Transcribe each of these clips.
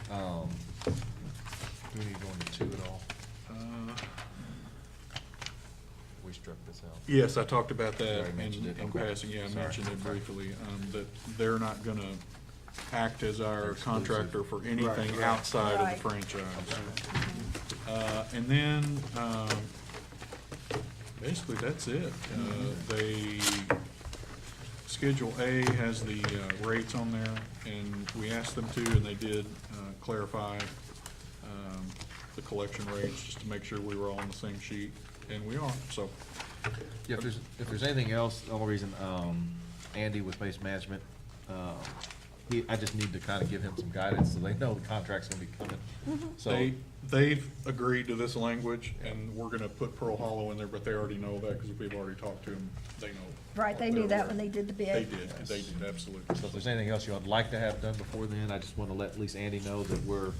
Do we need to go into two at all? We struck this out. Yes, I talked about You that already mentioned it. in Okay. passing, yeah, I Sorry. mentioned it briefly, that they're not gonna act as our Exclusive. contractor for anything Right. outside Right. of the franchise. And then, basically, that's it. They, Schedule A has the rates on there, and we asked them to, and they did clarify the collection rates, just to make sure we were all on the same sheet, and we are, so. Yeah, if there's anything else, the only reason, Andy with Base Management, I just need to kind of give him some guidance so they know the contract's gonna be coming. So, They've agreed to this language, and we're gonna put Pearl Hollow in there, but they already know that, because we've already talked to them, they know. Right, they knew that when they did the bid. They did, absolutely. so if there's anything else you would like to have done before then, I just want to let at least Andy know that we're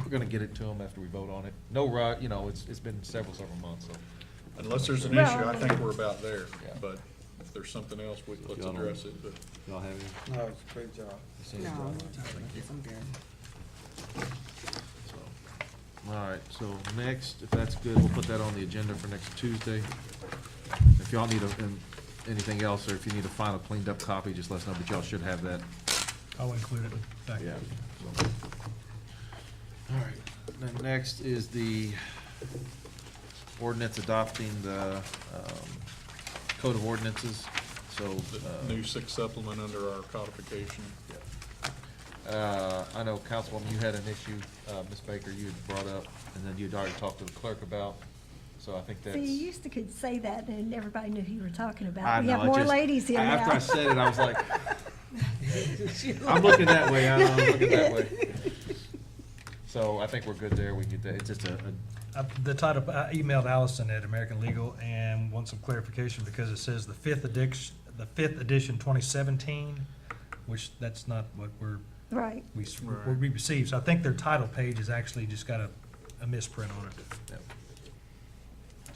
gonna get it to him after we vote on it. No rush, you know, it's been several months, so. Unless there's an Well, issue, I think we're about there, Yeah. but if there's something else, let's Y'all don't- address it, but. Y'all have any? No, it's a great job. No, I'm good. All right, so next, if that's good, we'll put that on the agenda for next Tuesday. If y'all need anything else, or if you need a final cleaned up copy, just let us know, but y'all should have that. I'll include it back. Yeah. All right, then next is the ordinance adopting the Code of Ordinances, so. The new sixth supplement under our codification. I know, Councilwoman, you had an issue, Ms. Baker, you had brought up, and then you'd already talked to the clerk about, so I think that's. See, you used to could say that and everybody knew who you were talking I about. We know, have I more just- ladies here now. After I said it, I was like, I'm looking that way, I'm looking that way. So I think we're good there, we can get that, it's just The title, I emailed Allison at American Legal and want some clarification because it says the fifth edition 2017, which that's not what Right. we received. So I think their title page has actually just got a misprint on it. Yep.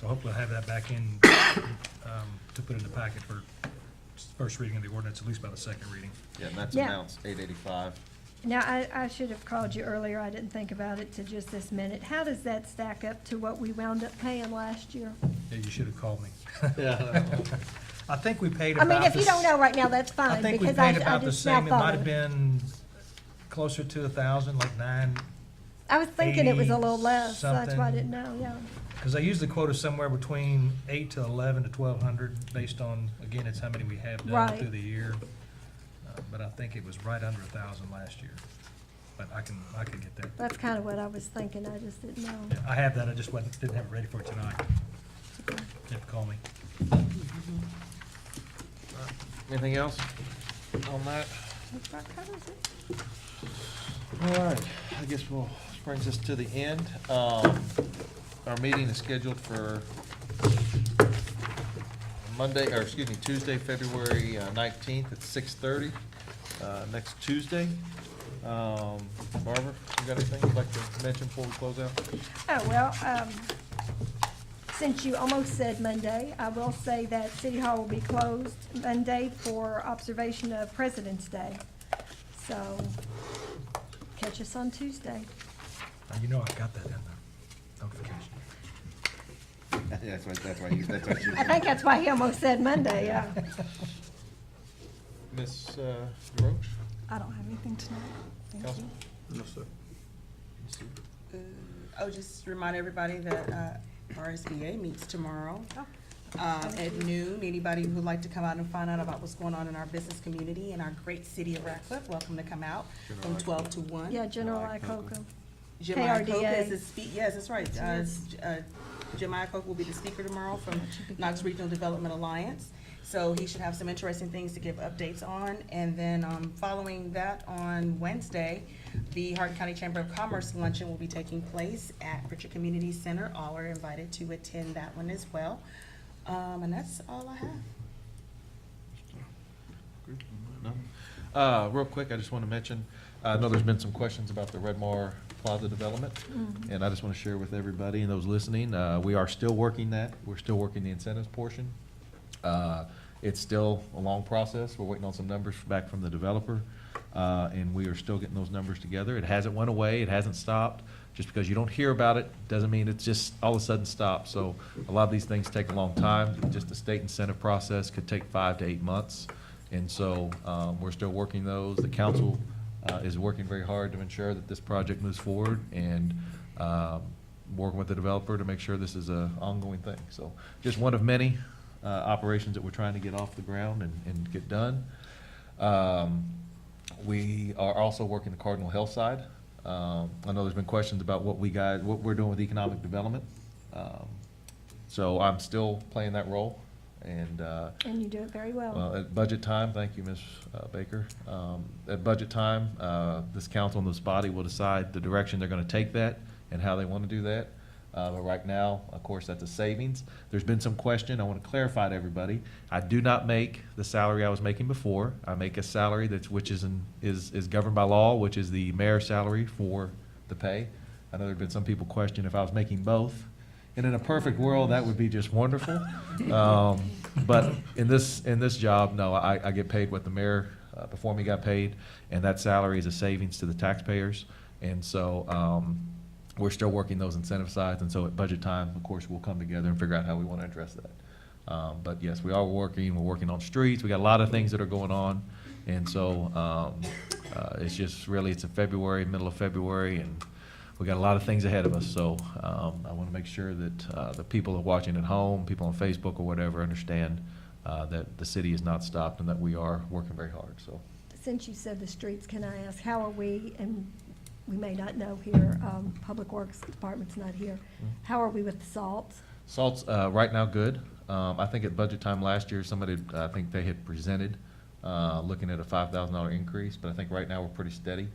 So hopefully I'll have that back in to put in the packet for first reading of the ordinance, at least by the second reading. yeah, and that's Yeah. amounts $885. Now, I should have called you earlier. I didn't think about it till just this minute. How does that stack up to what we wound up paying last year? Yeah, you should have called me. Yeah. I think we paid I about. mean, if you don't know right now, that's I fine, think we because paid I about the just now same. It thought might of have it. been closer to 1,000, like 9, I was thinking it was a little 80 less, so that's why I something. didn't know, yeah. because they usually quote us somewhere between 8 to 11 to 1,200, based on, again, it's how many we have done Right. through the year. But I think it was right under 1,000 last year. But I can get that. That's kind of what I was thinking. I just didn't know. Yeah, I have that, I just didn't have it ready for tonight. You have to call me. Anything else on that? That covers it. All right, I guess this brings us to the end. Our meeting is scheduled for Tuesday, February 19th at 6:30, next Tuesday. Barbara, you got anything you'd like to mention before we close out? Oh, well, since you almost said Monday, I will say that City Hall will be closed Monday for observation of President's Day. So, catch us on Tuesday. Now, you know I got that in the notification. That's why you. I think that's why he almost said Monday, yeah. Ms. Roach? I don't have anything tonight. Thank you. Council? No, sir. I'll just remind everybody that RSBA meets tomorrow Oh, at thank you. noon. Anybody who would like to come out and find out about what's going on in our business community in our great city of Ratcliffe, welcome to come out from 12 to 1. Yeah, General Iacocca. Jim Iacocca KRDA. is the yes, that's right. Jim Iacocca will be the speaker tomorrow from Knox Regional Development Alliance. So he should have some interesting things to give updates on. And then following that on Wednesday, the Hardin County Chamber of Commerce luncheon will be taking place at Pritchard Community Center. All are invited to attend that one as well. And that's all I have. Real quick, I just want to mention, I know there's been some questions about the Redmar Plaza development, and I just want to share with everybody and those listening, we are still working that. We're still working the incentives portion. It's still a long process. We're waiting on some numbers back from the developer. and we are still getting those numbers together. It hasn't went away, it hasn't stopped. Just because you don't hear about it, doesn't mean it's just all of a sudden stopped. So a lot of these things take a long time. Just the state incentive process could take 5 to 8 months. And so, we're still working those. The council, is working very hard to ensure that this project moves forward, and, working with the developer to make sure this is a ongoing thing. So just one of many, operations that we're trying to get off the ground and get done. We are also working the Cardinal Health side. I know there's been questions about what we're doing with economic development. So I'm still playing that role, and, And you do it very well. well, at budget time, thank you, Ms. Baker. At budget time, this council and this body will decide the direction they're gonna take that and how they wanna do that. But right now, of course, that's a savings. There's been some question, I wanna clarify to everybody. I do not make the salary I was making before. I make a salary which is governed by law, which is the mayor's salary for the pay. I know there've been some people question if I was making both. And in a perfect world, that would be just wonderful. But in this job, no, I get paid what the mayor before me got paid, and that salary is a savings to the taxpayers. And so, we're still working those incentive sides, and so at budget time, of course, we'll come together and figure out how we want to address that. But yes, we're working on streets, we got a lot of things that are going on, and so, it's just really, it's in February, middle of February, and we got a lot of things ahead of us, so, I want to make sure that, the people who are watching at home, people on Facebook or whatever, understand, that the city is not stopped and that we are working very hard, so. Since you said the streets, can I ask, how are we, and we may not know here, Public Works Department's not here, how are we with the salt? Salt's, right now, good. I think at budget time last year, I think they had presented, looking at a $5,000 increase, but I think right now we're pretty steady.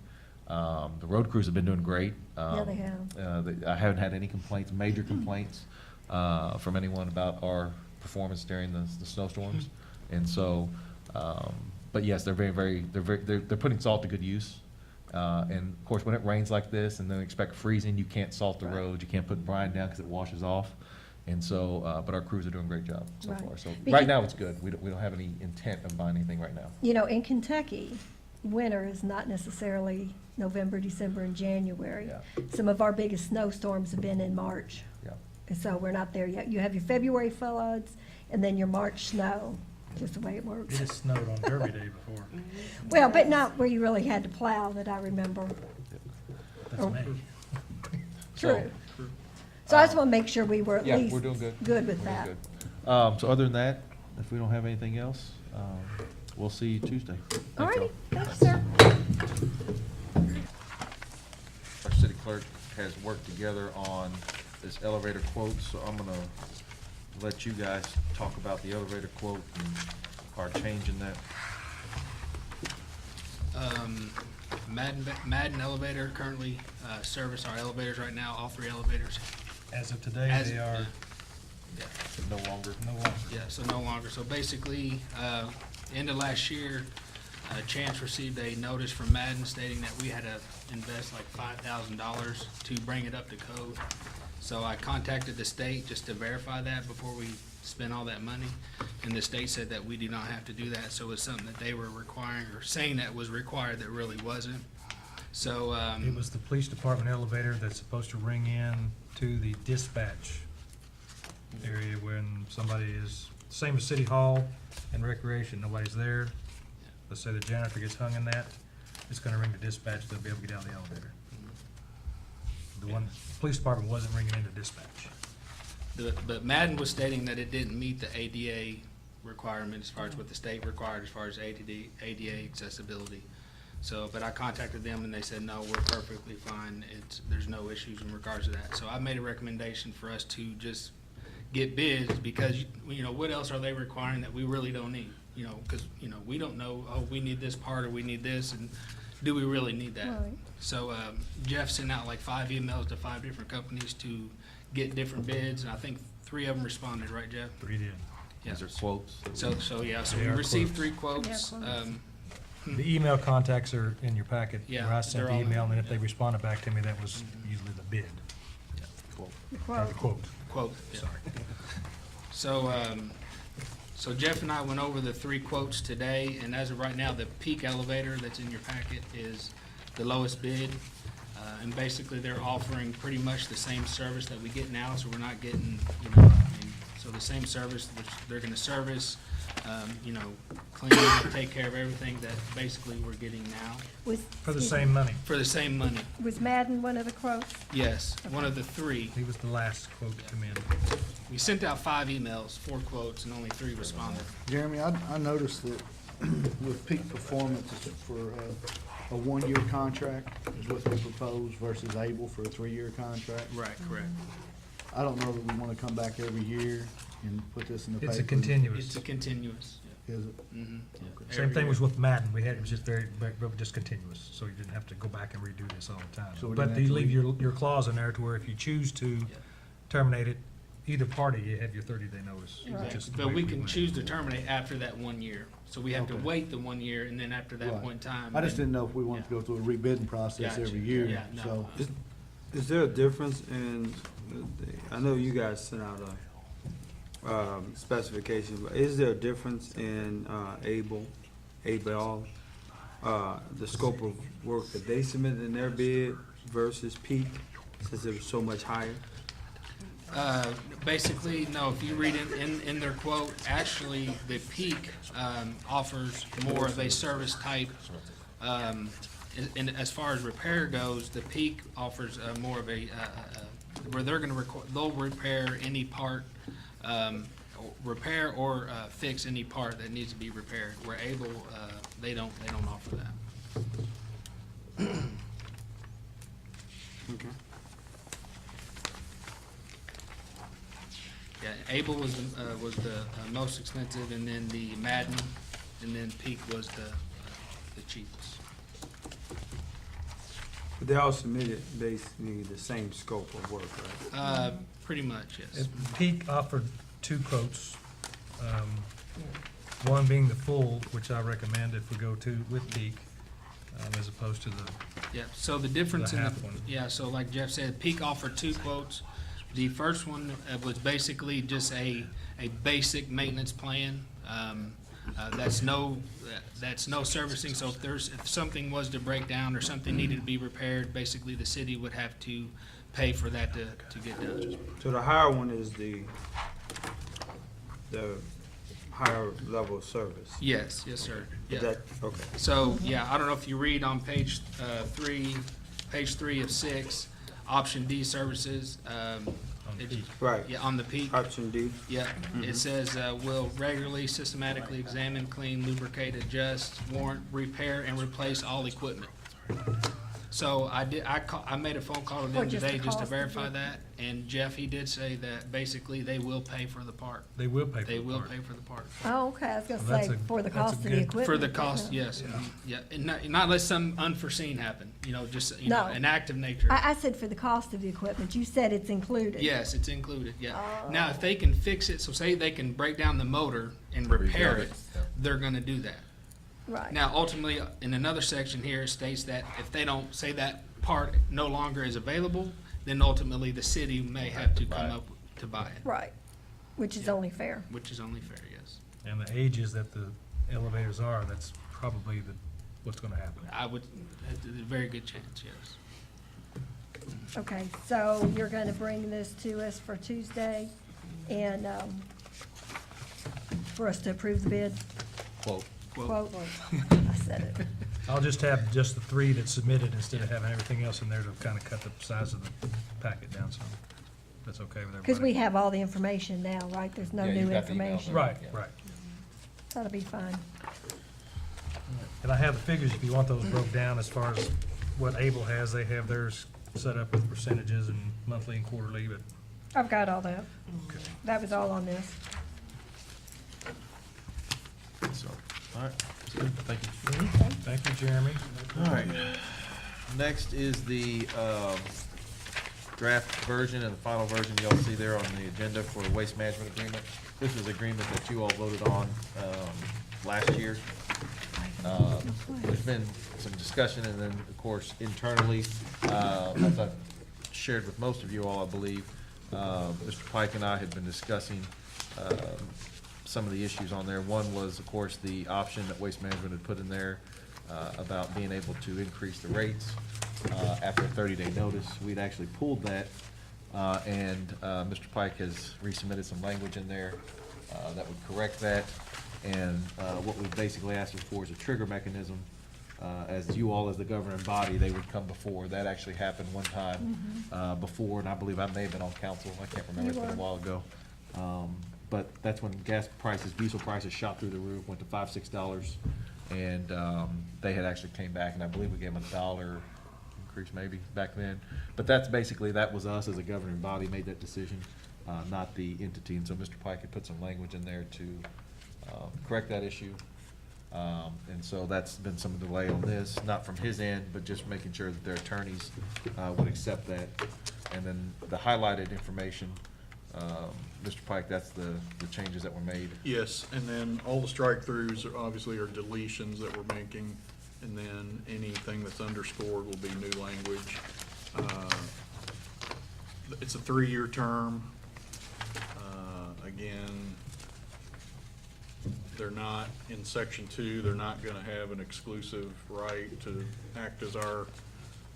The road crews have been doing great. Yeah, they have. I haven't had any complaints, major complaints, from anyone about our performance during the snowstorms. And so, but yes, they're they're putting salt to good use. And of course, when it rains like this and then expect freezing, you can't salt the road, you can't put brine down because it washes off. And so, but our crews are doing a great job so Right. far. So Because- right now, it's good. We don't have any intent of buying anything right now. You know, in Kentucky, winter is not necessarily November, December, and January. Yeah. Some of our biggest snowstorms have been in March, Yeah. and so we're not there yet. You have your February floods, and then your March snow, just the way it works. It has snowed on Derby Day before. Well, but not where you really had to plow, that I remember. That's me. True. So I just want to make sure we were at Yeah, least we're doing good. good with We're that. doing good. So other than that, if we don't have anything else, we'll see you Tuesday. Thank All righty, y'all. thank you, sir. Our city clerk has worked together on this elevator quote, so I'm gonna let you guys talk about the elevator quote and our change in that. Madden Elevator currently service our elevators right now, all 3 elevators. As of today, As- they are Yeah, No longer. no longer. yeah, so no longer. So basically, end of last year, Chance received a notice from Madden stating that we had to invest like $5,000 to bring it up to code. So I contacted the state just to verify that before we spent all that money. And the state said that we do not have to do that, so it's something that they were requiring, or saying that was required that really wasn't. So, It was the police department elevator that's supposed to ring in to the dispatch area when somebody is, same as City Hall and Recreation, nobody's there. Let's say the janitor gets hung in that, it's gonna ring to dispatch, they'll be able to get out of the elevator. The one, police department wasn't ringing into dispatch. But Madden was stating that it didn't meet the ADA requirement as far as what the state required as far as ADA accessibility. So, but I contacted them and they said, no, we're perfectly fine. There's no issues in regards to that. So I made a recommendation for us to just get bids because, you know, what else are they requiring that we really don't need? You know, because, you know, we don't know, oh, we need this part or we need this, and do we really need that? Right. So Jeff sent out like 5 emails to 5 different companies to get different bids, and I think 3 of them responded, right, Jeff? 3 did. Yeah. These are quotes. So yeah, so They we are received quotes. 3 quotes. Yeah, quotes. The email contacts are in your packet, Yeah, where I sent they're the all- email, and then if they yeah. responded back to me, that was usually the bid, Quote. The or quote. the quote. Quote, yeah. Sorry. So, So Jeff and I went over the 3 quotes today, and as of right now, the peak elevator that's in your packet is the lowest bid. And basically, they're offering pretty much the same service that we get now, so we're not getting, so the same service, which they're gonna service, clean, take care of everything that basically we're getting now Was, For the excuse same me, money. for the same money. Was Madden one of the quotes? Yes, one of the 3. He was the last quote to come in. We sent out 5 emails, 4 quotes, and only 3 responded. Jeremy, I noticed that with Peak Performance it's for a 1-year contract is what they propose versus Able for a 3-year contract. Right, correct. I don't know that we want to come back every year and put this in the paper. It's a continuous. It's a continuous. Is it? Mhm. Same Every thing year. was with Madden. We had, it was just very just continuous, so you didn't have to go back and redo this all the time. So we But didn't you have to leave your clause in there to where if you choose to Yeah. terminate it, either party, you have your 30-day notice. Right. which is the But way we can went. choose to terminate after that 1 year. So we have to Okay. wait the 1 year, and then after that Right. point in time. I just then- didn't know if we wanted to go through a rebidding process Gotcha. every year, Yeah, no. so. Is there a difference in, I know you guys sent out a specification, but is there a difference in Able, the scope of work that they submitted in their bid versus Peak, since it was so much higher? Basically, no, if you read in their quote, actually, the Peak offers more of a service type. And as far as repair goes, the Peak offers more of a, where they're gonna they'll repair any part, repair or fix any part that needs to be repaired. Where Able, they don't offer that. Okay. Yeah, Able was the most expensive, and then the Madden, and then Peak was the cheapest. But they all submitted basically the same scope of work, right? Pretty much, yes. Peak offered 2 quotes. One being the full, which I recommend if we go to with Peak, as opposed to the, Yeah, so the difference The in half one. yeah, so like Jeff said, Peak offered 2 quotes. The first one was basically just a basic maintenance plan. That's no servicing, so if something was to break down or something needed to be repaired, basically the city would have to pay for that to get done. So the higher one is the higher level of service? Yes, yes, sir. Is Yeah. that, okay. So, yeah, I don't know if you read on page 3 of 6, option D services. Peak. Right. Yeah, on the Peak. Option D. Yeah, it says, will regularly, systematically examine, clean, lubricate, adjust, warrant, repair, and replace all equipment. So I made a phone call to Or them just the today just to cost of verify it. that, and Jeff, he did say that basically they will pay for the part. they will pay for They the will part. pay for the part. Oh, okay, I was gonna Well, that's say, a- for the that's a cost of the good- equipment. For the cost, yeah. yes, yeah, and not unless some unforeseen happen, just, No. an act of nature. I said for the cost of the equipment, you said it's included. Yes, it's included, yeah. Oh. Now, if they can fix it, so say they can break down the motor and repair Rebuild it, it, yeah. they're gonna do that. Right. Now, ultimately, in another section here, it states that if they don't, say that part no longer is available, then ultimately the city may have to come up to buy it, Right, which is only fair. which is only fair, yes. And the ages that the elevators are, that's probably what's gonna happen. I would, a very good chance, yes. Okay, so you're gonna bring this to us for Tuesday and, for us to approve the bid? Quote. Quote, I said it. I'll just have just the 3 that submitted instead of having everything else in there to kind of cut the size of the packet down some. That's okay with everybody. Because we have all the information now, right? There's no Yeah, new you've got the emails. information. Right, Yeah. right. That'll be fine. And I have the figures if you want those broke down as far as what Able has. They have theirs set up with percentages and monthly and quarterly, but I've got all that. That was all on this. So, all right, that's good, thank you. thank you, Jeremy. All right, next is the draft version and the final version you'll see there on the agenda for the waste management agreement. This is agreement that you all voted on last year. There's been some discussion, and then, of course, internally, as I've shared with most of you all, I believe, Mr. Pike and I had been discussing some of the issues on there. One was, of course, the option that Waste Management had put in there about being able to increase the rates after a 30-day notice. We'd actually pulled that, and Mr. Pike has resubmitted some language in there that would correct that. And what we basically asked for is a trigger mechanism. As you all, as the governing body, they would come before. That actually happened one time before, and I believe I may have been on council. I can't remember, it's been a while ago. But that's when gas prices, diesel prices shot through the roof, went to $5, $6. And they had actually came back, and I believe we gave them $1 increase maybe back then. But that's basically, that was us as a governing body made that decision, not the entity. And so Mr. Pike had put some language in there to correct that issue. And so that's been some delay on this, not from his end, but just making sure that their attorneys would accept that. And then the highlighted information, Mr. Pike, that's the changes that were made. Yes, and then all the strike-throughs are obviously are deletions that we're making, and then anything that's underscored will be new language. It's a 3-year term. Again, they're not, in section 2, they're not gonna have an exclusive right to act as our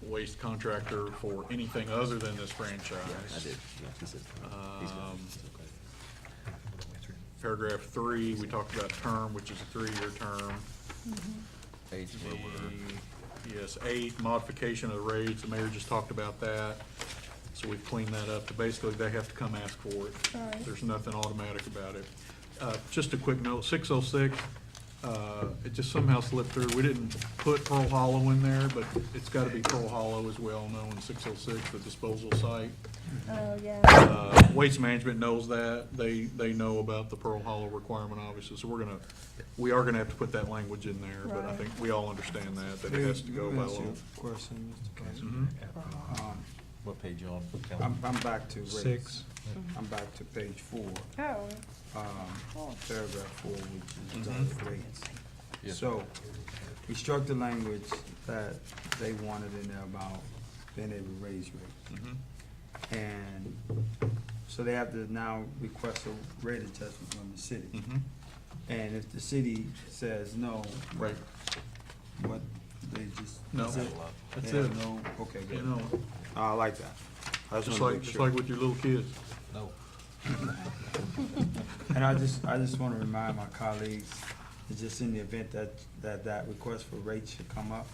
waste contractor for anything other than this franchise. Paragraph 3, we talked about term, which is a 3-year term. Eight's where we're- Yes, 8, modification of the rates, the mayor just talked about that, so we've cleaned that up. But basically, they have to come ask for it. All right. There's nothing automatic about it. Just a quick note, 606, it just somehow slipped through. We didn't put Pearl Hollow in there, but it's gotta be Pearl Hollow as well, known in 606, the disposal site. Oh, yeah. Waste Management knows that. They know about the Pearl Hollow requirement, obviously, so we are gonna have to put that language in there, but I Right. think we all understand that it has to go by Let me ask law. you a question, Mr. President. Mhm. What page you on? I'm back to rates. 6. I'm back to page 4, Oh, paragraph 4, which is Mhm. rates. Yes. So, we struck the language that they wanted in there about being able to raise rates. Mhm. And so they have to now request a rate adjustment from the city. Mhm. And if the city says no, Right. what, they just. No. that's it? That's They it. have no, okay, You good. know, I like that. I just wanna like, make just sure. like with your little kids. No. And I just wanna remind my colleagues, that just in the event that request for rates should come up,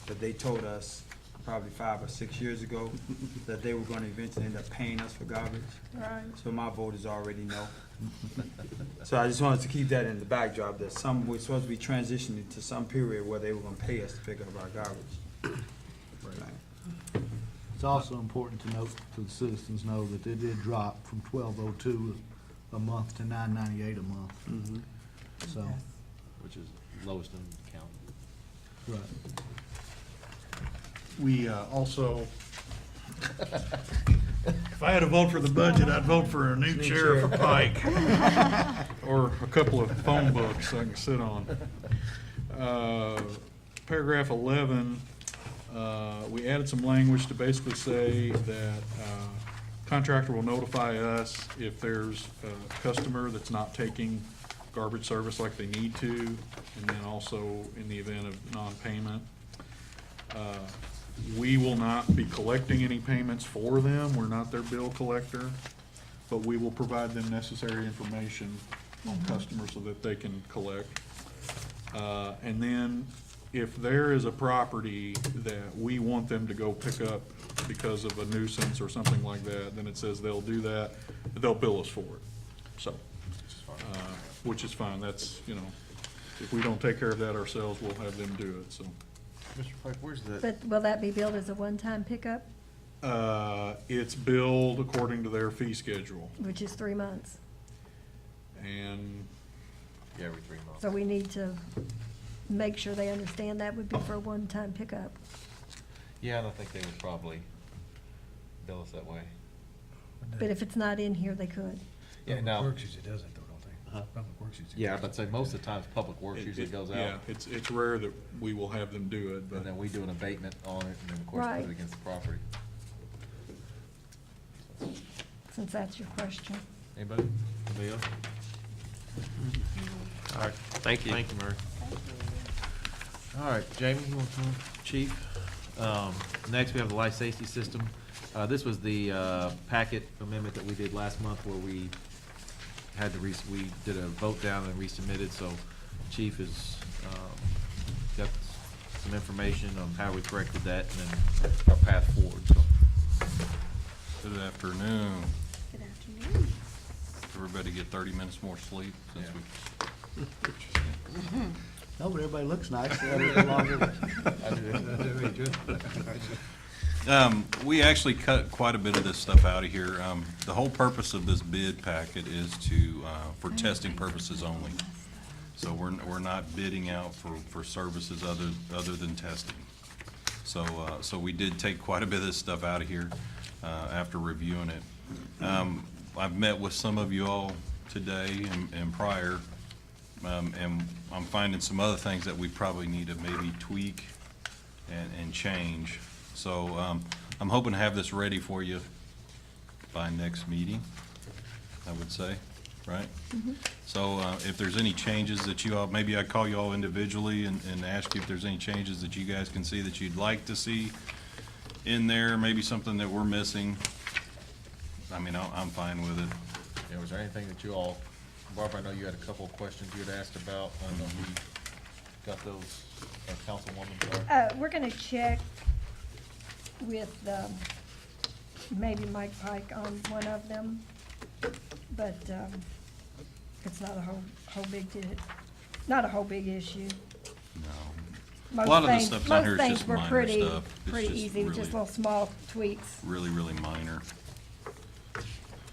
that they told us probably 5 or 6 years ago that they were gonna eventually end up paying us for garbage. right. So my vote is already no. So I just wanted to keep that in the backdrop, that we're supposed to be transitioning to some period where they were gonna pay us to pick up our garbage. Right. It's also important to note, to the citizens know that they did drop from 1202 a month to 998 a month, Mhm. so, Which is lowest in the county. right. We also, if I had to vote for the budget, I'd vote for a new chair for Pike. Or a couple of phone books I can sit on. Paragraph 11, we added some language to basically say that contractor will notify us if there's a customer that's not taking garbage service like they need to, and then also in the event of non-payment. We will not be collecting any payments for them. We're not their bill collector, but we will provide them necessary information on customers so that they can collect. And then if there is a property that we want them to go pick up because of a nuisance or something like that, then it says they'll do that, they'll bill us for it. So, which is fine. That's, you know, if we don't take care of that ourselves, we'll have them do it, so. Mr. Pike, where's the? But will that be billed as a one-time pickup, It's billed according to their fee schedule, which is 3 months? and Yeah, every 3 months. So we need to make sure they understand that would be for a one-time pickup. Yeah, and I think they would probably bill us that way. But if it's not in here, they could. Yeah, Public now. Works usually does it though, don't they? Huh? Public Works usually. Yeah, does but it. say most of the times, Public Works usually goes Yeah, out, it's rare that we will have them do it, but. and then we do an abatement on it, and then, of course, put Right. it against the property. Since that's your question. Anybody? Anybody else? All right, thank you. Thank you, Murray. All right, Jamie, you want to, Chief? Next, we have the life safety system. This was the packet amendment that we did last month where we had to, we did a vote down and resubmitted, so Chief has got some information on how we corrected that and then our path forward, so. Good afternoon. Good afternoon. Everybody get 30 minutes more sleep since we. No, but everybody looks nice. They have a little longer. We actually cut quite a bit of this stuff out of here. The whole purpose of this bid packet is to, for testing purposes only. So we're not bidding out for services other than testing. So, so we did take quite a bit of this stuff out of here, after reviewing it. I've met with some of you all today and prior, and I'm finding some other things that we probably need to maybe tweak and change. So, I'm hoping to have this ready for you by next meeting, I would say, right? So, if there's any changes that you all, maybe I'd call you all individually and ask you if there's any changes that you guys can see that you'd like to see in there, maybe something that we're missing. I mean, I'm fine with it. Yeah, was there anything that you all, Barbara, I know you had a couple of questions you had asked about. I don't know if you got those, Councilwoman, sorry. We're gonna check with, maybe Mike Pike on one of them, but, it's not a whole big issue. No. A lot of this stuff down here is just minor stuff. Most things It's were pretty just easy, just really- little small tweaks. Really, really minor.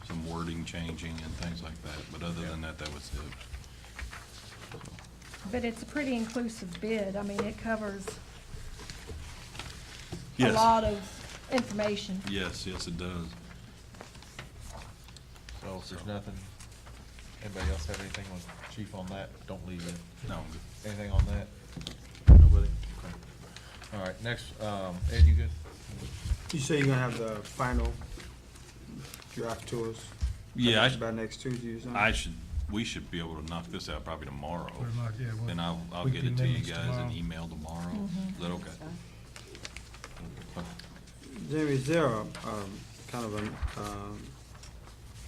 Some wording changing and things like that, but other than that, that was it. But it's a pretty inclusive bid. I mean, it covers a Yes. lot of information. Yes, yes, it does. So if there's nothing, anybody else have anything with Chief on that? Don't leave it. No, Anything on that? Nobody? Okay. All right, next, Ed, you good? You say you're gonna have the final draft to us? Yeah, By next Tuesday or something? we should be able to knock this out probably tomorrow. Pretty much, yeah, we'll- And I'll we get can it to you amend this guys in tomorrow. email tomorrow. Is that okay? Jamie, is there a, kind of a,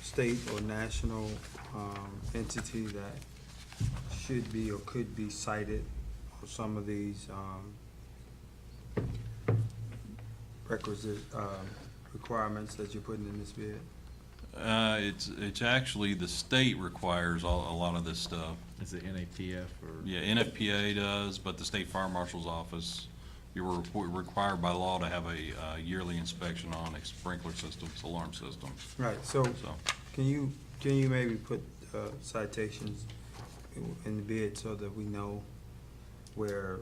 state or national, entity that should be or could be cited for some of these, requisite, requirements that you're putting in this bid? It's actually, the state requires a lot of this stuff. Is it NAPF or? Yeah, NFPA does, but the State Fire Marshal's Office, you were required by law to have a yearly inspection on a sprinkler systems, alarm systems, Right, so so. can you maybe put, citations in the bid so that we know where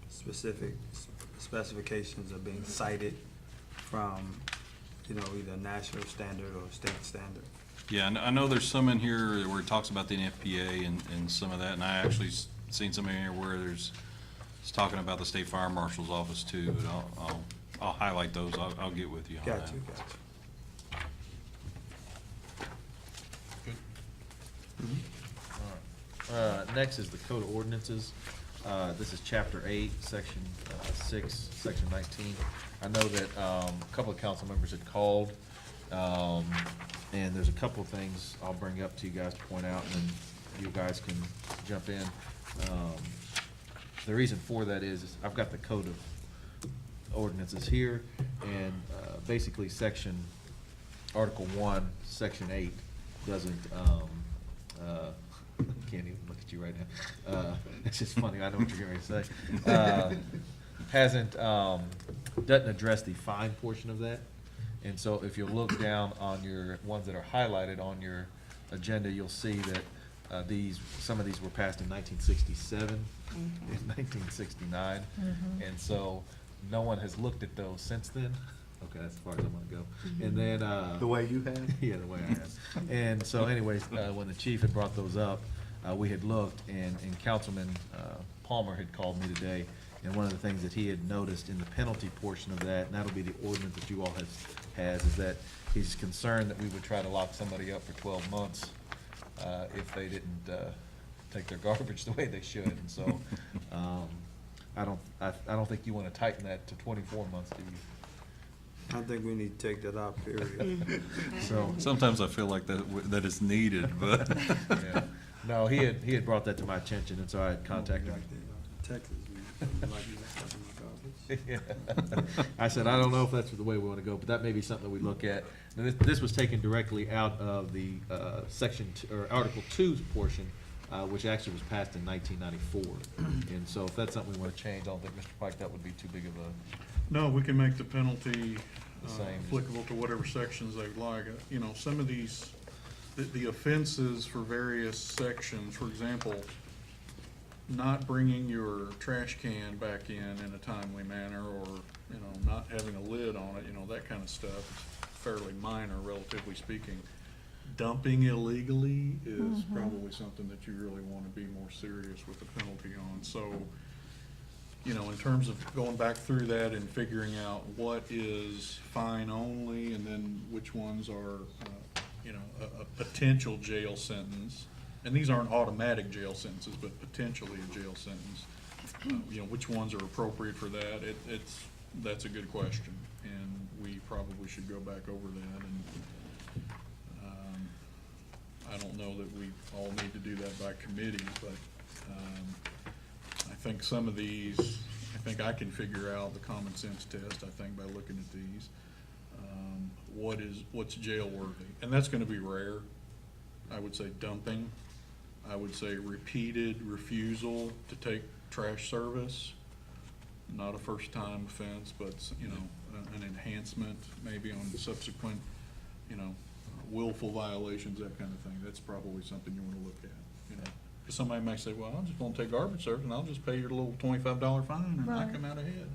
specific specifications are being cited from, either national standard or state standard? Yeah, and I know there's some in here where it talks about the NFPA and some of that, and I actually seen some in here where it's talking about the State Fire Marshal's Office too, but I'll highlight those, I'll get with you on that. Got you. Next is the Code of Ordinances. This is Chapter 8, Section 6, Section 19. I know that a couple of council members had called, and there's a couple of things I'll bring up to you guys to point out, and then you guys can jump in. The reason for that is I've got the Code of Ordinances here, and basically Article 1, Section 8 doesn't, can't even look at you right now. It's just funny, I know what you're getting ready to say. Doesn't address the fine portion of that. And so if you look down on your ones that are highlighted on your agenda, you'll see that some of these were passed in 1967, in 1969. And so no one has looked at those since then. Okay, that's as far as I'm gonna go. And then, The way you have? yeah, the way I have. And so anyways, when the chief had brought those up, we had looked, and Councilman Palmer had called me today, and one of the things that he had noticed in the penalty portion of that, and that'll be the ordinance that you all has, is that he's concerned that we would try to lock somebody up for 12 months if they didn't take their garbage the way they should. And so, I don't think you want to tighten that to 24 months, do you? I think we need to take that out, period. So, Sometimes I feel like that is needed, but. yeah. No, he had brought that to my attention, and so I had contacted him. Texas, we like you garbage. I said, I don't know if that's the way we want to go, but that may be something that we look at. Now, this was taken directly out of the or Article 2 portion, which actually was passed in 1994. And so if that's something we want to change, I don't think, Mr. Pike, that would be too big of a, No, we can make the penalty The same. applicable to whatever sections they'd like. You know, some of these, the offenses for various sections, for example, not bringing your trash can back in a timely manner, or, you know, not having a lid on it, you know, that kind of stuff is fairly minor, relatively speaking. Dumping illegally is probably something that you really want to be more serious with the penalty on. So, you know, in terms of going back through that and figuring out what is fine only, and then which ones are, you know, a potential jail sentence. And these aren't automatic jail sentences, but potentially a jail sentence. You know, which ones are appropriate for that? That's a good question, and we probably should go back over that. And I don't know that we all need to do that by committee, but I think some of these, I think I can figure out the common sense test, I think, by looking at these. What's jail worthy? And that's gonna be rare. I would say dumping. I would say repeated refusal to take trash service. Not a first-time offense, but, you know, an enhancement maybe on subsequent, you know, willful violations, that kind of thing. That's probably something you wanna look at, you know. 'Cause somebody might say, well, I just wanna take garbage service, and I'll just pay your little $25 fine, and I Right. come out ahead.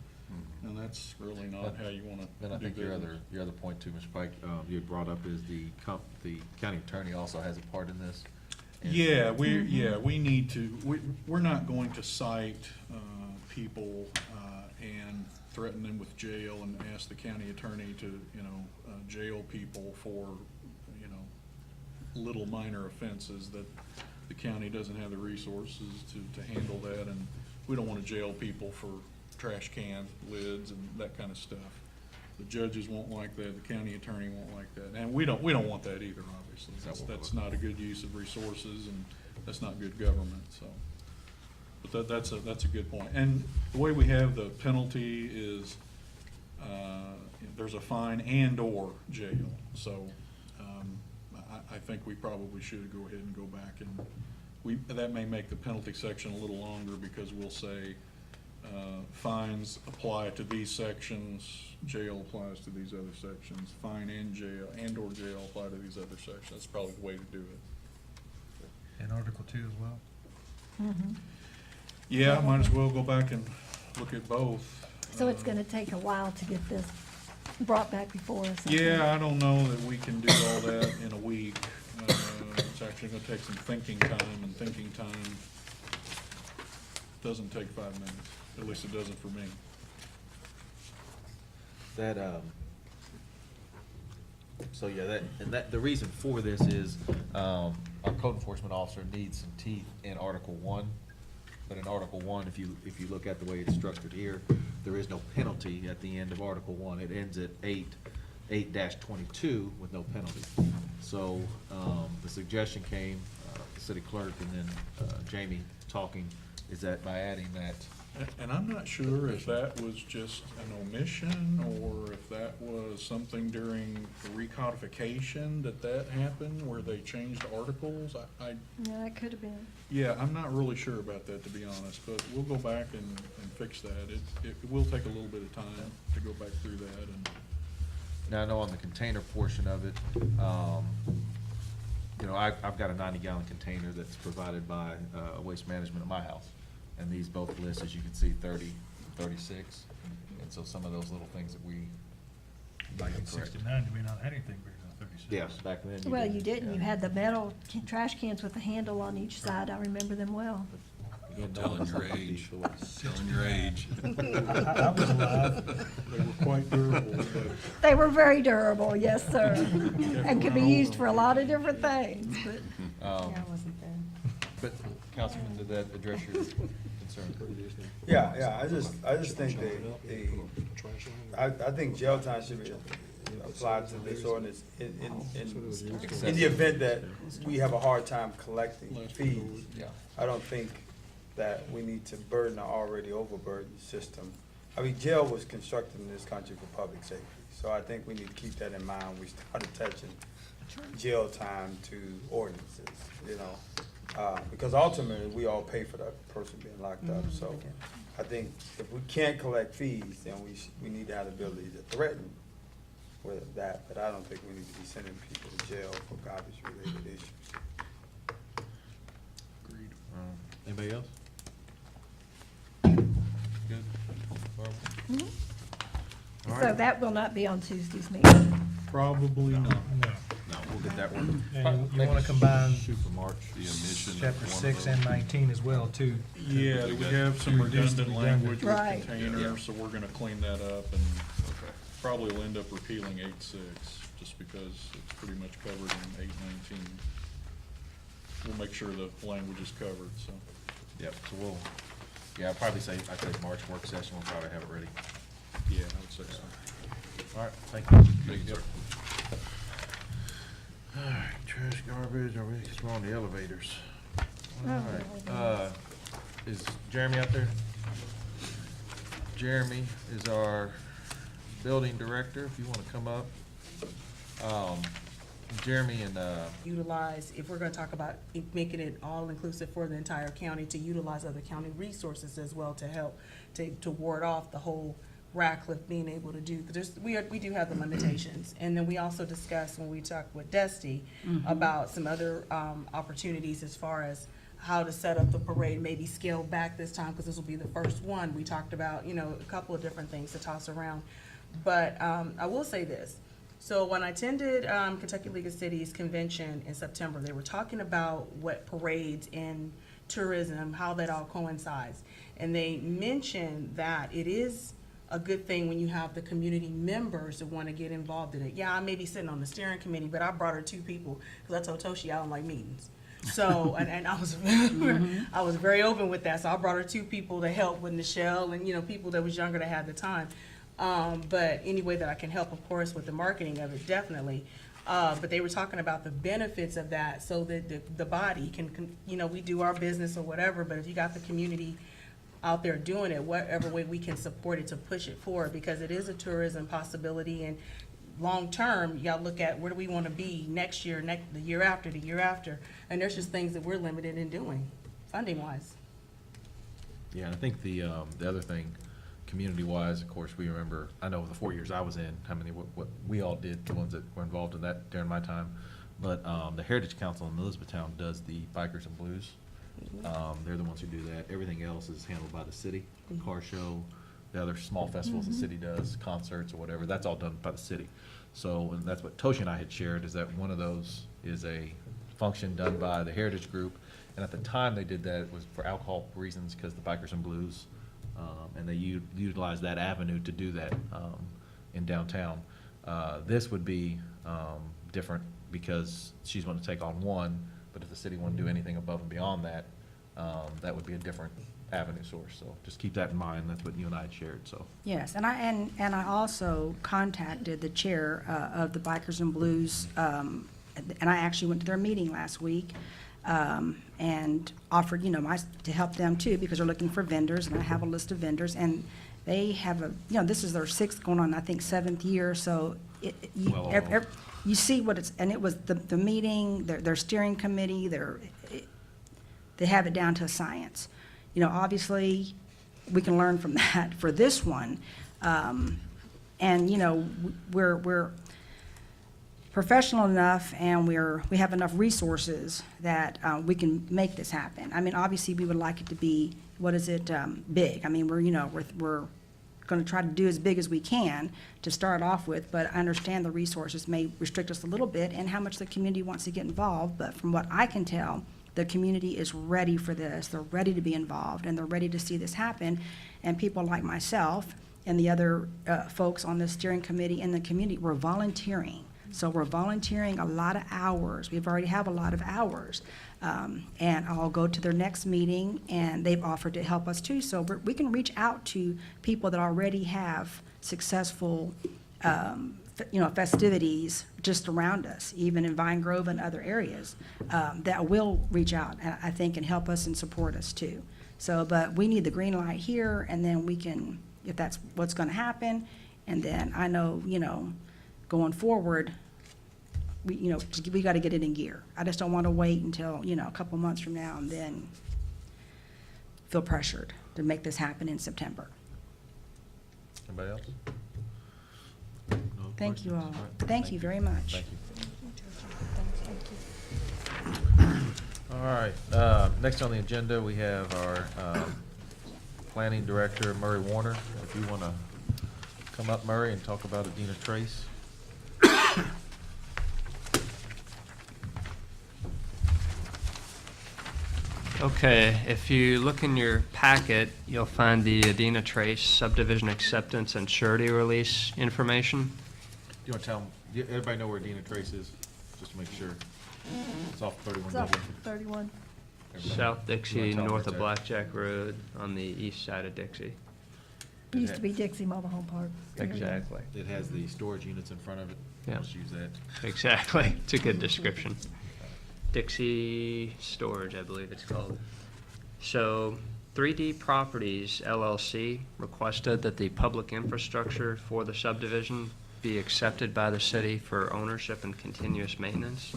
And that's really not how you wanna then I do think business. your other point too, Mr. Pike, you had brought up is the county attorney also has a part in this. And- Yeah, we need to, we're not going to cite, people, and threaten them with jail and ask the county attorney to, you know, jail people for, you know, little minor offenses that the county doesn't have the resources to handle that, and we don't wanna jail people for trash can lids and that kind of stuff. The judges won't like that, the county attorney won't like that, and we don't want that either, obviously. Is that what That's we're- not a good use of resources, and that's not good government, so. But that's a good point. And the way we have the penalty is, there's a fine and/or jail. So, I think we probably should go ahead and go back, and that may make the penalty section a little longer, because we'll say, fines apply to these sections, jail applies to these other sections, fine and jail, and/or jail apply to these other sections. That's probably the way to do it. And Article 2 as well. Yeah, might as well go back and look at both. So it's gonna take a while to get this brought back before us. I think. Yeah, I don't know that we can do all that in a week. It's actually gonna take some thinking time, and thinking time doesn't take 5 minutes. At least it doesn't for me. So yeah, the reason for this is, our code enforcement officer needs some teeth in Article 1. But in Article 1, if you look at the way it's structured here, there is no penalty at the end of Article 1. It ends at 8-22 with no penalty. So, the suggestion came, the city clerk and then, Jamie talking, is that by adding that, And I'm not sure if that was just an omission, or if that was something during the recodification that happened, where they changed articles. Yeah, it could have been. Yeah, I'm not really sure about that, to be honest, but we'll go back and fix that. It will take a little bit of time to go back through that, and, now I know on the container portion of it, you know, I've got a 90-gallon container that's provided by, Waste Management at my house. And these both list, as you can see, 30, 36. And so some of those little things that we. Back in correct. 69, we not had anything bigger than 36. Yeah, back then. Well, you didn't. You yeah. had the metal trash cans with the handle on each side. I remember them well. Again, no Telling one's your up on age. these ones. Telling your age. I was alive. they were quite durable, but They were very durable, yes, sir. And could be used for a lot of different things, but. Um, Yeah, I wasn't there. But Councilman, did that address your concern? Yeah, I just think I think jail time should be applied to this ordinance in the event that we have a hard time collecting fees. Yeah. I don't think that we need to burden an already overburdened system. I mean, jail was constructed in this country for public safety, so I think we need to keep that in mind when we start attaching jail time to ordinances, you know? Because ultimately, we all pay for that person being locked up, so I think if we can't collect fees, then we need to have the ability to threaten with that, but I don't think we need to be sending people to jail for garbage-related issues. Agreed. Anybody else? Good? Barbara? All So right. that will not be on Tuesday's meeting. Probably not. No. No, we'll get that one. And you Maybe wanna combine shoot for March. The omission of chapter one of 6 those. and 19 as well, too. Yeah, we have some To reduce the redundant language with Right. containers, so we're gonna clean that up and probably will end up repealing 8.6, just because it's pretty much covered in 8.19. We'll make sure the language is covered, so. Yep, so we'll, yeah, I'd probably say, I think March work session, we'll probably have it ready. Yeah, I would say so. All right, thank you. Thank you, sir. All right, trash, garbage, are we, we're on the elevators. All Oh, right, is Jeremy out there? Jeremy is our building director, if you wanna come up. Jeremy and, Utilize, if we're gonna talk about making it all-inclusive for the entire county, to utilize other county resources as well to help to ward off the whole Radcliffe being able to do, because we do have the limitations. And then we also discussed when we talked with Dusty about some other opportunities as far as how to set up the parade, maybe scale back this time, because this will be the first one. We talked about, you know, a couple of different things to toss around. But I will say this. So when I attended Kentucky League of Cities convention in September, they were talking about what parades and tourism, how that all coincides. And they mentioned that it is a good thing when you have the community members that want to get involved in it. Yeah, I may be sitting on the steering committee, but I brought her 2 people, because I told Toshi I don't like meetings. So, and I was, I was very open with that, so I brought her 2 people to help with Nichelle and, you know, people that was younger that had the time. But any way that I can help, of course, with the marketing of it, definitely. But they were talking about the benefits of that, so that the body can, you know, we do our business or whatever, but if you got the community out there doing it, whatever way we can support it to push it forward, because it is a tourism possibility, and long-term, you gotta look at where do we wanna be next year, the year after, and there's just things that we're limited in doing, funding-wise. yeah, and I think the other thing, community-wise, of course, we remember, I know the 4 years I was in, how many, what we all did, the ones that were involved in that during my time. But the Heritage Council in Elizabethtown does the Bikers and Blues. They're the ones who do that. Everything else is handled by the city, car show, the other small festivals the city does, concerts or whatever, that's all done by the city. So, and that's what Toshi and I had shared, is that one of those is a function done by the Heritage Group. And at the time they did that, it was for alcohol reasons, because the Bikers and Blues, and they utilized that avenue to do that in downtown. This would be different, because she's going to take on one, but if the city want to do anything above and beyond that, that would be a different avenue source. So just keep that in mind. That's what you and I had shared, so. Yes, and I also contacted the chair of the Bikers and Blues, and I actually went to their meeting last week, and offered, you know, to help them too, because they're looking for vendors, and I have a list of vendors, and they have you know, this is their 6th, going on, I think, 7th year, so Well, you see what it's, and it was the meeting, their steering committee, they have it down to a science. You know, obviously, we can learn from that for this one. And, you know, we're professional enough, and we have enough resources that we can make this happen. I mean, obviously, we would like it to be, big. I mean, we're going to try to do as big as we can to start off with, but I understand the resources may restrict us a little bit and how much the community wants to get involved. But from what I can tell, the community is ready for this. They're ready to be involved, and they're ready to see this happen. And people like myself and the other folks on the steering committee in the community, we're volunteering So we're volunteering a lot of hours. We've already have a lot of hours. And I'll go to their next meeting, and they've offered to help us too. So we can reach out to people that already have successful, festivities just around us, even in Vine Grove and other areas, that will reach out, I think, and help us and support us too. So, but we need the green light here, and then we can, if that's what's gonna happen, and then I know, going forward, we gotta get it in gear. I just don't wanna wait until, a couple months from now and then feel pressured to make this happen in September. Anybody else? No Thank you all. questions? Thank you very much. Thank you. All right, next on the agenda, we have our Planning Director, Murray Warner. If you want to come up, Murray, and talk about Adina Trace. Okay, if you look in your packet, you'll find the Adina Trace subdivision acceptance and surety release information. Do you want to tell them, everybody know where Adina Trace is, just to make sure? It's off 31 It's off Dublin. 31. Everybody- South You Dixie, wanna tell 'em north where of it's at? Blackjack Road, on the east side of Dixie. Used to be Dixie Mobile Home Park. Exactly. It has the storage units in front of it. Yeah. Let's use that. Exactly. It's a good description. Dixie Storage, I believe it's called. So 3D Properties LLC requested that the public infrastructure for the subdivision be accepted by the city for ownership and continuous maintenance.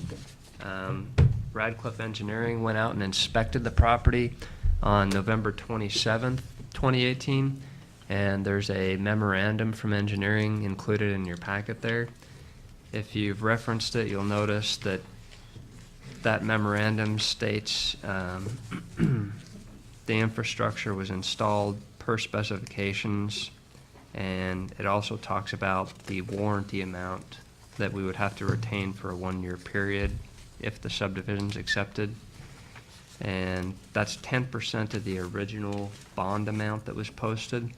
Radcliffe Engineering went out and inspected the property on November 27th, 2018, and there's a memorandum from engineering included in your packet there. If you've referenced it, you'll notice that that memorandum states the infrastructure was installed per specifications, and it also talks about the warranty amount that we would have to retain for a 1-year period if the subdivision's accepted. And that's 10% of the original bond amount that was posted.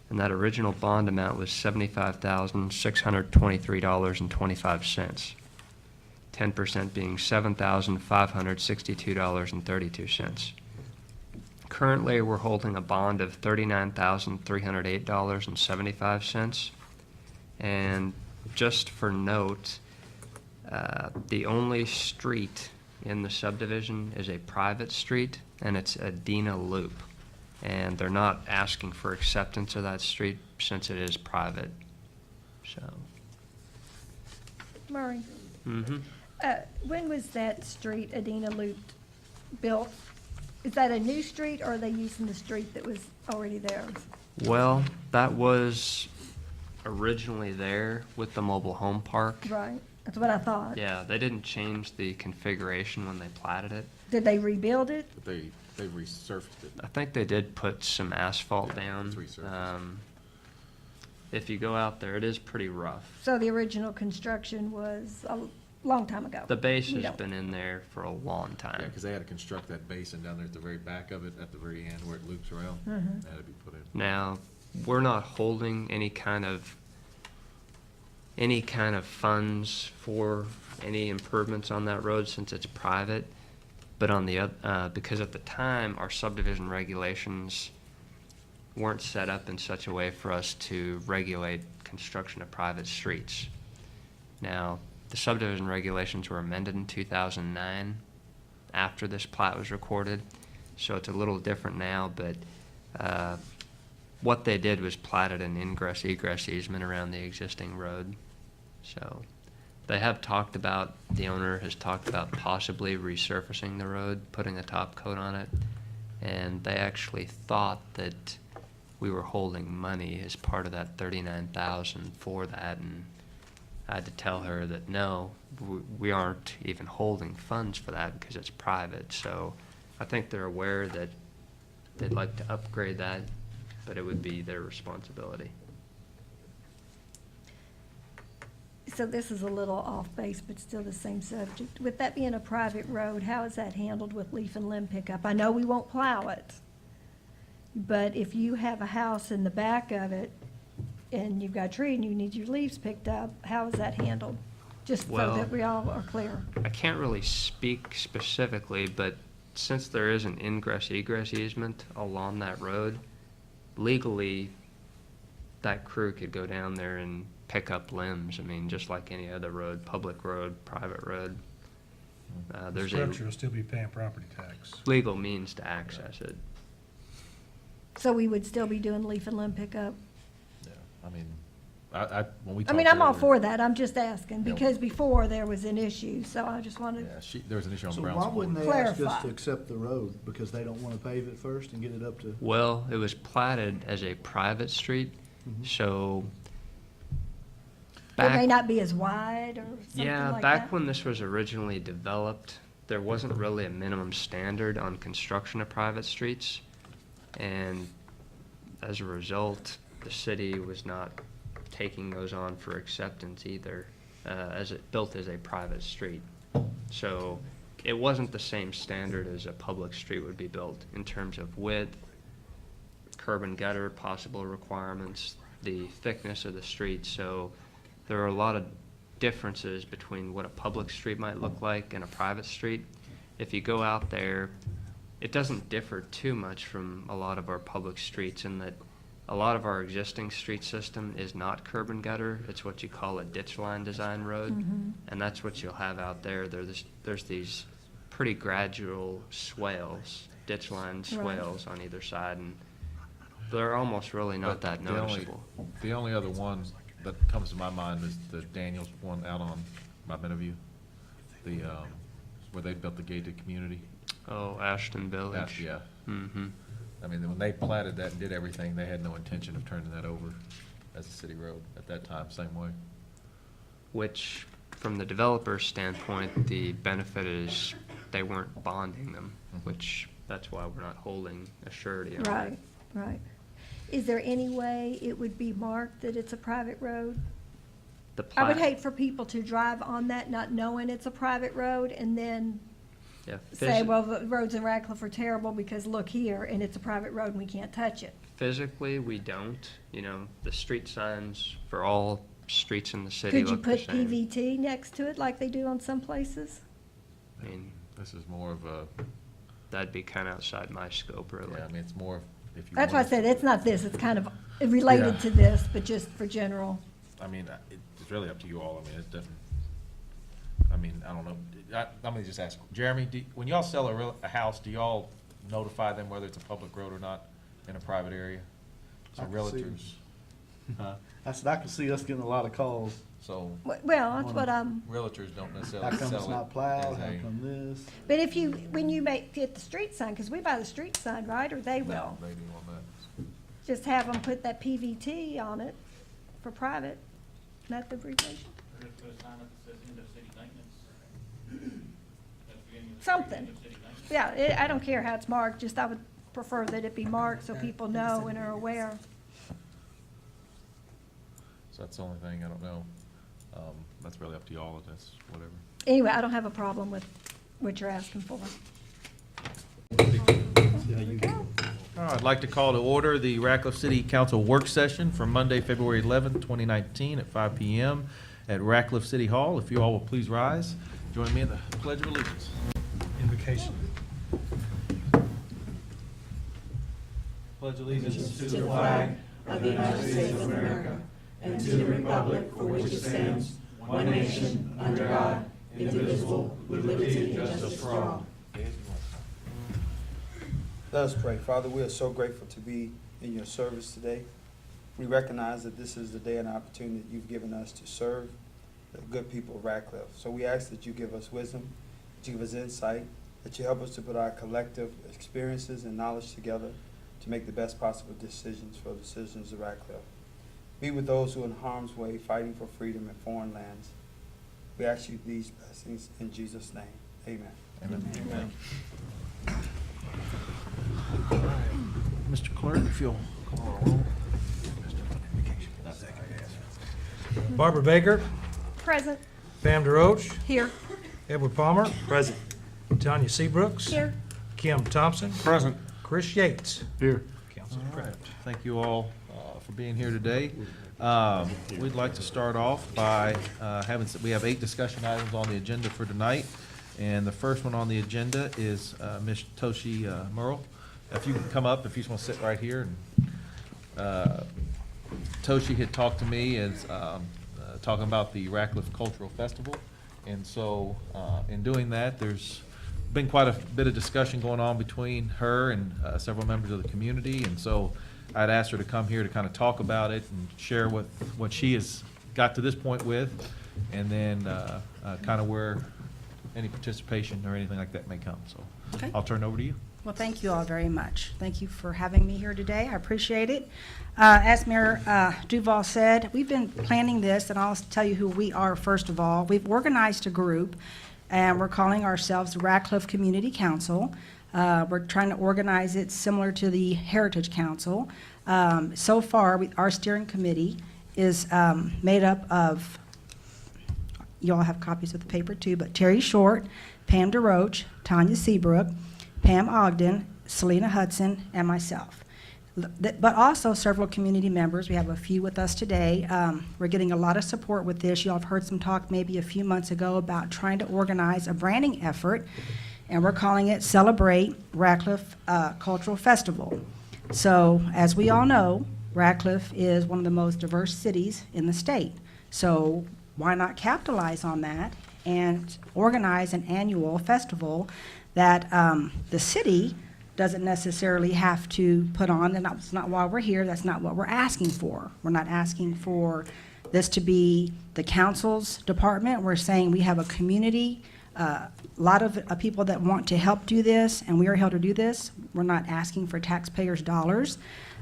And that original bond amount was $75,623.25. 10% being $7,562.32. Currently, we're holding a bond of $39,308.75. And just for note, the only street in the subdivision is a private street, and it's Adina Loop. And they're not asking for acceptance of that street since it is private, so. Murray, Mhm. when was that street, Adina Loop, built? Is that a new street, or are they using the street that was already there? Well, that was originally there with the mobile home park. Right, that's what I thought. Yeah, they didn't change the configuration when they platted it. Did they rebuild it? But they resurfaced it. I think they did put some asphalt Yeah, down. it's resurfaced. If you go out there, it is pretty rough. So the original construction was a long time ago? The base We has don't- been in there for a long Yeah, time. because they had to construct that basin down there at the very back of it, at the very end where it loops around. Mhm. That had to be put in. Now, we're not holding any kind of funds for any improvements on that road since it's private. But on the because at the time, our subdivision regulations weren't set up in such a way for us to regulate construction of private streets. Now, the subdivision regulations were amended in 2009 after this plat was recorded, so it's a little different now, but what they did was platted an ingress-egress easement around the existing road. So they have talked about, the owner has talked about possibly resurfacing the road, putting a top coat on it, and they actually thought that we were holding money as part of that $39,000 for that, and I had to tell her that no, we aren't even holding funds for that because it's private. So I think they're aware that they'd like to upgrade that, but it would be their responsibility. So this is a little off base, but still the same subject. With that being a private road, how is that handled with leaf and limb pickup? I know we won't plow it, but if you have a house in the back of it and you've got a tree and you need your leaves picked up, how is that handled? just so Well- that we all are clear. I can't really speak specifically, but since there is an ingress egress easement along that road, legally, that crew could go down there and pick up limbs. I mean, just like any other road, public road, private road. The There's a structure will still be paying property tax. legal means to access it. So we would still be doing leaf and limb pickup? Yeah, I mean, when we I talked mean, I'm all earlier- for that, I'm just asking, Yeah. because before there was an issue, so I just wanted, Yeah, there was an issue on So Brown's why Court. wouldn't they ask us Clarify. to accept the road? Because they don't wanna pave it first and get it up to? Well, it was platted as a private street, so it may back, not be as wide or something yeah, like back that. when this was originally developed, there wasn't really a minimum standard on construction of private streets. And as a result, the city was not taking those on for acceptance either, as it built as a private street. So it wasn't the same standard as a public street would be built in terms of width, curb and gutter possible requirements, the thickness of the street. So there are a lot of differences between what a public street might look like and a private street. If you go out there, it doesn't differ too much from a lot of our public streets in that a lot of our existing street system is not curb and gutter. It's what you call a ditch line design road. And that's what you'll have out there. There's these pretty gradual swales, ditch line swales on either side, and they're almost really not But that the only- noticeable. The only other one that comes to my mind is the Daniels one out on by Benaview, where they built the gated community. Oh, Ashton Village. Yeah, Mm-hmm. I mean, when they platted that and did everything, they had no intention of turning that over as a city road at that time, same way. Which, from the developer's standpoint, the benefit is they weren't bonding them, which, that's why we're not holding a surety on it. Right, right. Is there any way it would be marked that it's a private road? The I would plat- hate for people to drive on that not knowing it's a private road and then yeah, say, phys- well, the roads in Ratcliffe are terrible because look here, and it's a private road and we can't touch it. Physically, we don't. You know, the street signs for all streets in the city Could you look the put same. PVT next to it like they do on some places? I mean, This is more of a, that'd be kind of outside my scope, really. yeah, I mean, it's more of if you. That's why I wanted- said, it's not this, it's kind of related Yeah. to this, but just for general. I mean, it's really up to you all. I mean, it doesn't, I mean, I don't know. I'm gonna just ask, Jeremy, when y'all sell a house, do y'all notify them whether it's a public road or not in a private area? So I can see. realtors, huh? I said, I can see us getting a lot of calls. So Well, that's what realtors don't How necessarily come sell it's it not plowed? as How a. come this? but if you, when you get the street sign, because we buy the street sign, right, or they No, will, they do on that. just have them put that PVT on it for private, not the abbreviation. Something. Yeah, I don't care how it's marked, just I would prefer that it be marked so people know and are aware. So that's the only thing, I don't know. That's really up to y'all, that's whatever. Anyway, I don't have a problem with what you're asking for. All right, I'd like to call to order the Ratcliffe City Council work session for Monday, February 11th, 2019 at 5 PM at Ratcliffe City Hall. If you all will please rise, join me in the Pledge of Allegiance. Invocation. Pledge allegiance to the flag of the United States of America and to the republic for which it stands, one nation, under God, indivisible, with liberty and justice for all. Let us pray. Father, we are so grateful to be in your service today. We recognize that this is the day and opportunity that you've given us to serve the good people of Ratcliffe. So we ask that you give us wisdom, that you give us insight, that you help us to put our collective experiences and knowledge together to make the best possible decisions for the citizens of Ratcliffe. Be with those who are in harm's way fighting for freedom in foreign lands. We ask you these blessings in Jesus' name. Amen. Amen. Mr. Clerk, if you'll call our roll. Barbara Baker, Present. Pam DeRoche, Here. Edward Palmer. Present. Tanya Seabrooks. Here. Kim Thompson. Present. Chris Yates. Here. Council's All right, present. thank you all for being here today. We'd like to start off by we have 8 discussion items on the agenda for tonight. And the first one on the agenda is Ms. Toshi Merle. If you can come up, if you just want to sit right here. And Toshi had talked to me as talking about the Ratcliffe Cultural Festival. And so in doing that, there's been quite a bit of discussion going on between her and several members of the community. And so I'd asked her to come here to kind of talk about it and share what she has got to this point with, and then kind of where any participation or anything like that may come. So Okay. I'll turn it over to you. Well, thank you all very much. Thank you for having me here today. I appreciate it. As Mayor Duval said, we've been planning this, and I'll tell you who we are first of all. We've organized a group, and we're calling ourselves the Ratcliffe Community Council. We're trying to organize it similar to the Heritage Council. So far, our steering committee is made up of, you all have copies of the paper too, but Terry Short, Pam DeRoche, Tanya Seabrook, Pam Ogden, Selena Hudson, and myself. But also several community members. We have a few with us today. We're getting a lot of support with this. You all have heard some talk maybe a few months ago about trying to organize a branding effort, and we're calling it Celebrate Ratcliffe Cultural Festival. So, as we all know, Ratcliffe is one of the most diverse cities in the state. So, why not capitalize on that and organize an annual festival that the city doesn't necessarily have to put on? And that's not why we're here. That's not what we're asking for. We're not asking for this to be the council's department. We're saying we have a community, a lot of people that want to help do this, and we are here to do this. We're not asking for taxpayers' dollars.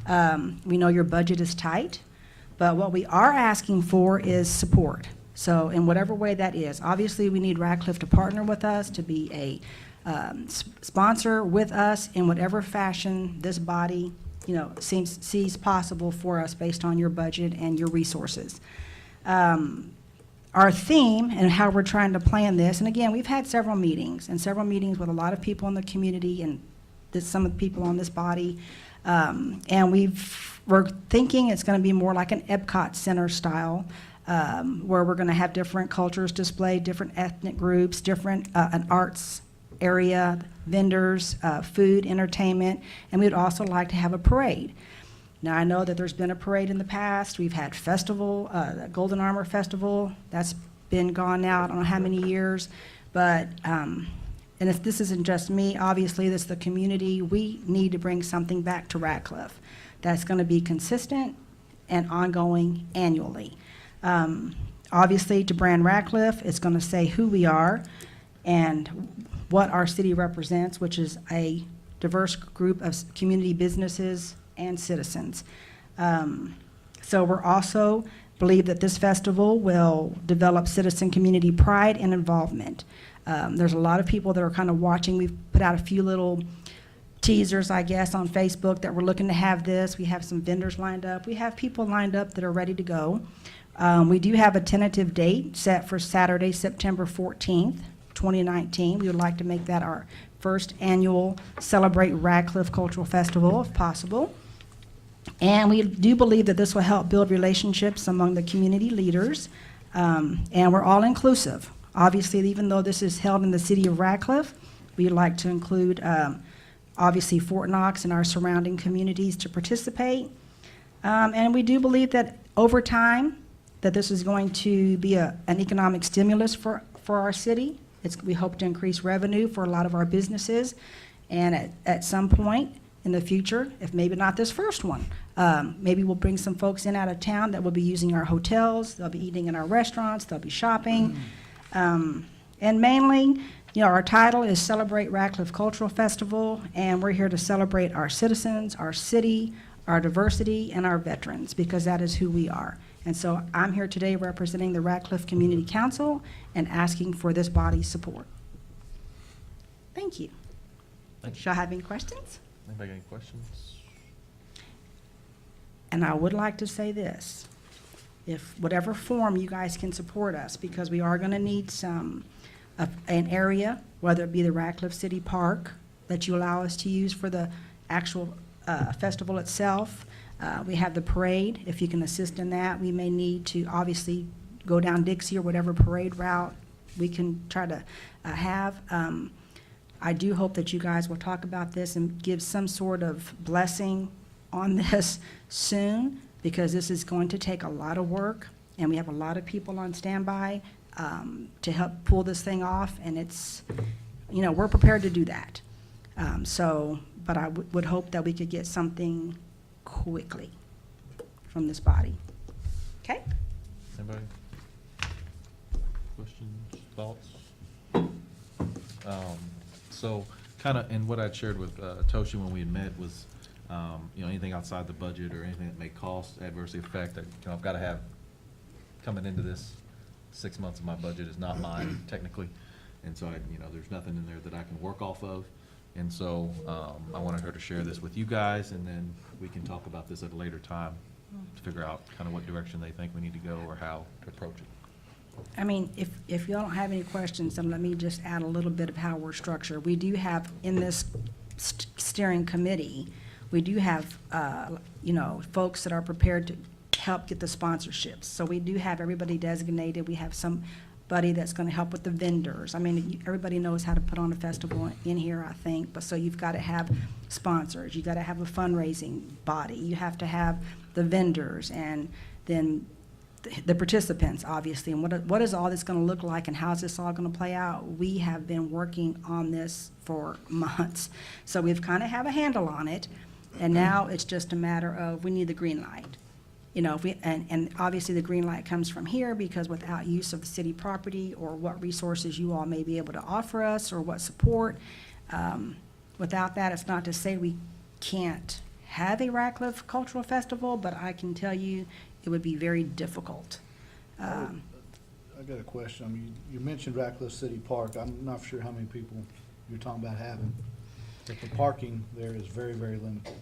We know your budget is tight, but what we are asking for is support. So in whatever way that is, obviously we need Ratcliffe to partner with us, to be a sponsor with us in whatever fashion this body, sees possible for us based on your budget and your resources. Our theme and how we're trying to plan this, and again, we've had several meetings with a lot of people in the community and some of the people on this body, and we're thinking it's going to be more like an Epcot Center style, where we're going to have different cultures displayed, different ethnic groups, different an arts area, vendors, food, entertainment, and we would also like to have a parade. Now, I know that there's been a parade in the past. We've had festival, the Golden Armor Festival. That's been gone now, I don't know how many years. But, and if this isn't just me, obviously this is the community. We need to bring something back to Ratcliffe that's going to be consistent and ongoing annually. Obviously, to brand Ratcliffe, it's going to say who we are and what our city represents, which is a diverse group of community businesses and citizens. So we're also believe that this festival will develop citizen community pride and involvement. There's a lot of people that are kind of watching. We've put out a few little teasers, I guess, on Facebook that we're looking to have this. We have some vendors lined up. We have people lined up that are ready to go. We do have a tentative date set for Saturday, September 14th, 2019. We would like to make that our first annual Celebrate Ratcliffe Cultural Festival, if possible. And we do believe that this will help build relationships among the community leaders, and we're all inclusive. Obviously, even though this is held in the city of Ratcliffe, we'd like to include, obviously, Fort Knox and our surrounding communities to participate. And we do believe that over time, that this is going to be an economic stimulus for our city. We hope to increase revenue for a lot of our businesses, and at some point in the future, if maybe not this first one, maybe we'll bring some folks in out of town that will be using our hotels, they'll be eating in our restaurants, they'll be shopping. And mainly, our title is Celebrate Ratcliffe Cultural Festival, and we're here to celebrate our citizens, our city, our diversity, and our veterans, because that is who we are. And so I'm here today representing the Ratcliffe Community Council and asking for this body's support. Thank you. Shall I have any questions? Anybody got any questions? And I would like to say this, if whatever form you guys can support us, because we are going to need an area, whether it be the Ratcliffe City Park that you allow us to use for the actual festival itself. We have the parade, if you can assist in that. We may need to obviously go down Dixie or whatever parade route we can try to have. I do hope that you guys will talk about this and give some sort of blessing on this soon, because this is going to take a lot of work, and we have a lot of people on standby to help pull this thing off, and it's, you know, we're prepared to do that. But I would hope that we could get something quickly from this body. Okay? Anybody? Questions, thoughts? So, kind of, and what I'd shared with Toshi when we had met was, you know, anything outside the budget or anything that may cost adversely affect, I've got to have, coming into this, 6 months of my budget is not mine technically. And so there's nothing in there that I can work off of. And so, I wanted her to share this with you guys, and then we can talk about this at a later time to figure out kind of what direction they think we need to go or how to approach it. I mean, if y'all don't have any questions, then let me just add a little bit of how we're structured. We do have, in this steering committee, we do have, folks that are prepared to help get the sponsorships. So we do have everybody designated. We have somebody that's going to help with the vendors. I mean, everybody knows how to put on a festival in here, I think. But so you've got to have sponsors. You've got to have a fundraising body. You have to have the vendors, and then the participants, obviously, and what is all this going to look like, and how's this all going to play out? We have been working on this for months, so we've kind of have a handle on it, and now it's just a matter of we need the green light. And obviously the green light comes from here, because without use of city property or what resources you all may be able to offer us or what support, without that, it's not to say we can't have a Ratcliffe Cultural Festival, but I can tell you it would be very difficult. I got a question. I mean, you mentioned Ratcliffe City Park. I'm not sure how many people you're talking about having, but the parking there is very, very limited.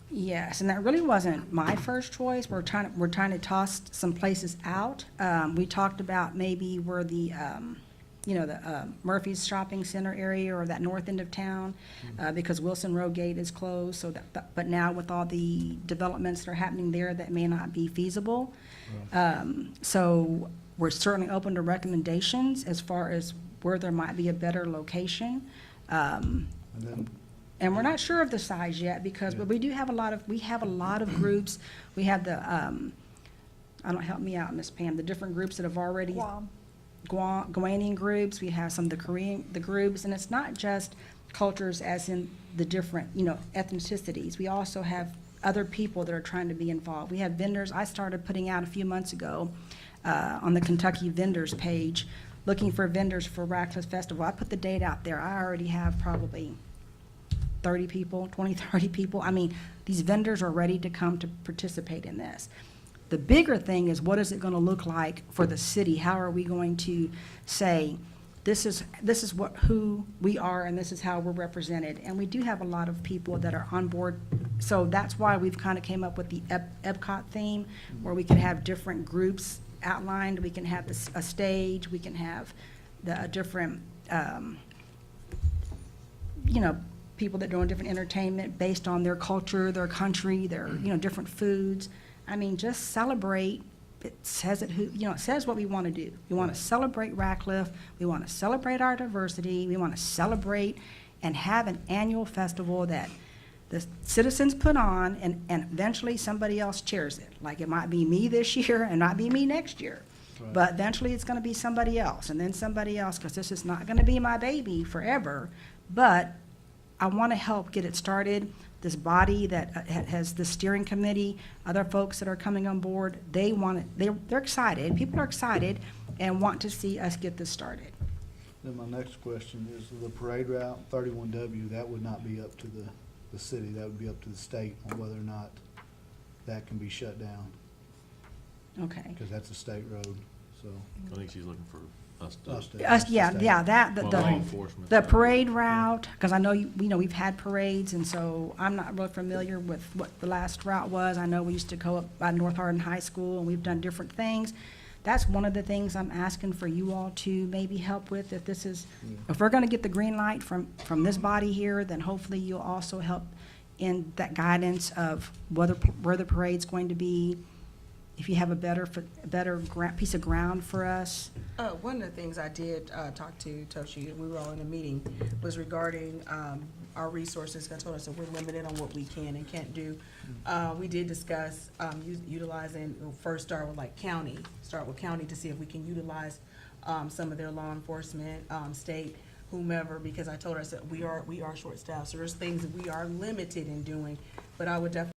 Yes, and that really wasn't my first choice. We're trying to toss some places out. We talked about maybe where the Murphy's Shopping Center area or that north end of town, because Wilson Road Gate is closed. So but now with all the developments that are happening there, that may not be feasible. So we're certainly open to recommendations as far as where there might be a better location. And we're not sure of the size yet, because but we have a lot of groups. We have the help me out, Miss Pam, the different groups that have already. Guanian groups, we have some of the groups, and it's not just cultures as in the different, ethnicities. We also have other people that are trying to be involved. We have vendors. I started putting out a few months ago on the Kentucky vendors page, looking for vendors for Ratcliffe Festival. I put the date out there. I already have probably 30 people. I mean, these vendors are ready to come to participate in this. The bigger thing is, what is it going to look like for the city? How are we going to say, this is who we are, and this is how we're represented? And we do have a lot of people that are on board. So that's why we've kind of came up with the Epcot theme, where we can have different groups outlined. We can have a stage. We can have the different, people that are doing different entertainment based on their culture, their country, their, different foods. I mean, just celebrate. It says it says what we want to do. We want to celebrate Ratcliffe. We want to celebrate our diversity. We want to celebrate and have an annual festival that the citizens put on, and eventually somebody else chairs it. Like, it might be me this year and not be me next year. Right. But eventually it's going to be somebody else, and then somebody else, because this is not going to be my baby forever. But I want to help get it started. This body that has the steering committee, other folks that are coming on board, they want it. They're excited. People are excited and want to see us get this started. Then my next question is, the parade route, 31W, that would not be up to the city. That would be up to the state on whether or not that can be shut down, Okay. because that's a state road, so. I think she's looking for us to. Us to- Law enforcement. The parade route, because I know we've had parades, and so I'm not really familiar with what the last route was. I know we used to go up by North Hardin High School, and we've done different things. That's one of the things I'm asking for you all to maybe help with. If we're going to get the green light from this body here, then hopefully you'll also help in that guidance of where the parade's going to be, if you have a better piece of ground for us. One of the things I did talk to Toshi, and we were all in a meeting, was regarding our resources. I told us that we're limited on what we can and can't do. We did discuss utilizing, we'll first start with county to see if we can utilize some of their law enforcement, state, whomever, because I told us that we are short-staffed. So there's things that we are limited in doing, but I would definitely